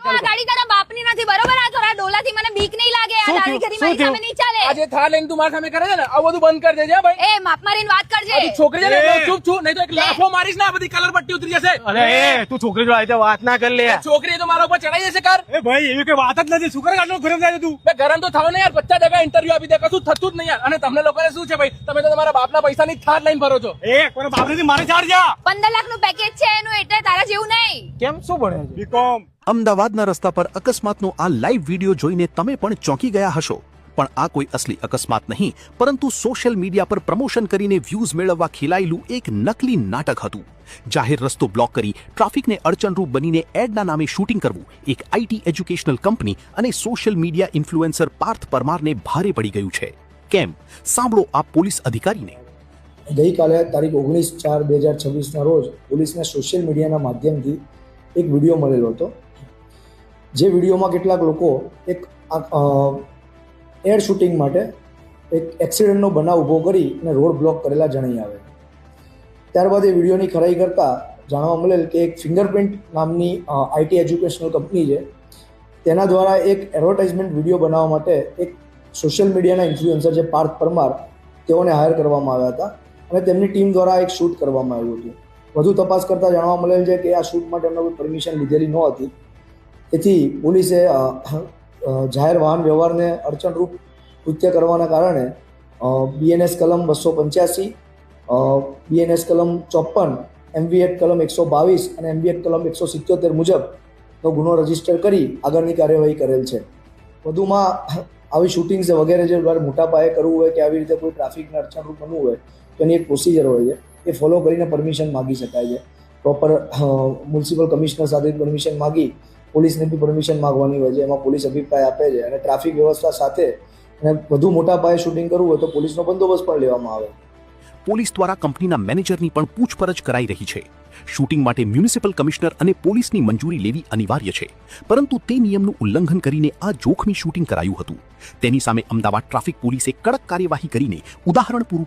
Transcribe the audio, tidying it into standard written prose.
આ ગાડી તારા બાપની નથી બરોબર આ થોડા ડોલાથી મને બીક નહીં લાગે આ દાદાગીરી મારી સામે નહીં ચાલે આજે થાર લઈને તું મારા સામે કરે છે ને આ બધું બંધ કરી દેજે ભાઈ એ માપ મારીને વાત કરજે તું છોકરી છે ને એટલે ચૂપ છું નહીં તો એક લાફો મારીશ ને આ બધી કલર પટ્ટી ઉતરી જશે અરે એ તું છોકરી જોડે આવી વાત ના કર લે છોકરી તો મારા ઉપર ચડાઈ જશે કર એ ભાઈ એવી કઈ વાત જ નથી શું કરે આટલો ગરમ થાય તું બે ગરમ તો થાવ ને યાર 50% ઇન્ટરવ્યુ આપી દે કશું થતું જ નહીં યાર અને તમને લોકોને શું છે ભાઈ તમે તો તમારા બાપના પૈસાની થાર લઈને ફરો છો એ કોને બાપરેથી મારે ચાર જા 15 લાખનું પેકેજ છે એનું એટલે તારા જેવું નહીં કેમ શું ભણે છે બીકોમ અમદાવાદના રસ્તા પર અકસ્માતનો આ લાઈવ વિડીયો જોઈને તમે પણ ચોંકી ગયા હશો પણ આ કોઈ અસલી અકસ્માત નહીં પરંતુ સોશિયલ મીડિયા પર પ્રમોશન કરીને વ્યૂઝ મેળવવા ખેલાયેલું એક નકલી નાટક હતું જાહેર રસ્તો બ્લોક કરી ટ્રાફિકને અડચણરૂપ બનીને એડના નામે શૂટિંગ કરવું એક આઈટી એજ્યુકેશનલ કંપની અને સોશિયલ મીડિયા ઇન્ફ્લુએન્સર પાર્થ પરમારને ભારે પડી ગયું છે કેમ સાંભળો આ પોલીસ અધિકારીને ગઈકાલે તારીખ 19/4/2026ના રોજ પોલીસને સોશિયલ મીડિયાના માધ્યમથી એક વિડીયો મળેલો હતો જે વિડીયોમાં કેટલાક લોકો એક એડ શૂટિંગ માટે એક એક્સિડન્ટનો બનાવ ઊભો કરી અને રોડ બ્લોક કરેલા જણાઈ આવે ત્યારબાદ એ વિડીયોની ખરાઈ કરતાં જાણવા મળેલ કે એક ફિંગરપ્રિન્ટ નામની આઈટી એજ્યુકેશનલ કંપની છે તેના દ્વારા એક એડવર્ટાઇઝમેન્ટ વિડીયો બનાવવા માટે એક સોશિયલ મીડિયાના ઇન્ફ્લુએન્સર જે પાર્થ પરમાર તેઓને હાયર કરવામાં આવ્યા હતા અને તેમની ટીમ દ્વારા એક શૂટ કરવામાં આવ્યું હતું વધુ તપાસ કરતાં જાણવા મળેલ છે કે આ શૂટ માટે એમને કોઈ પરમિશન લીધેલી નહોતી તેથી પોલીસે જાહેર વાહન વ્યવહારને અડચણરૂપ કૃત્ય કરવાના કારણે બીએનએસ કલમ 285 બીએનએસ કલમ 54 MV એક્ટ કલમ 122 અને MV એક્ટ કલમ 177 મુજબનો ગુનો રજીસ્ટર કરી આગળની કાર્યવાહી કરેલ છે વધુમાં આવી શૂટિંગ્સ વગેરે જે મોટા પાયે કરવું હોય કે આવી રીતે કોઈ ટ્રાફિકને અડચણરૂપ બનવું હોય તો એની એક પ્રોસિજર હોય છે એ ફોલો કરીને પરમિશન માગી શકાય છે પ્રોપર મ્યુનિસિપલ કમિશનર સાથે પરમિશન માગી પોલીસને બી પરમિશન માગવાની હોય છે એમાં પોલીસ અભિપ્રાય આપે છે અને ટ્રાફિક વ્યવસ્થા સાથે અને વધુ મોટા પાયે શૂટિંગ કરવું હોય તો પોલીસનો બંદોબસ્ત પણ લેવામાં આવે પોલીસ દ્વારા કંપનીના મેનેજરની પણ પૂછપરછ કરાઈ રહી છે શૂટિંગ માટે મ્યુનિસિપલ કમિશનર અને પોલીસની મંજૂરી લેવી અનિવાર્ય છે પરંતુ તે નિયમનું ઉલ્લંઘન કરીને આ જોખમી શૂટિંગ કરાયું હતું તેની સામે અમદાવાદ ટ્રાફિક પોલીસે કડક કાર્યવાહી કરીને ઉદાહરણ પૂરું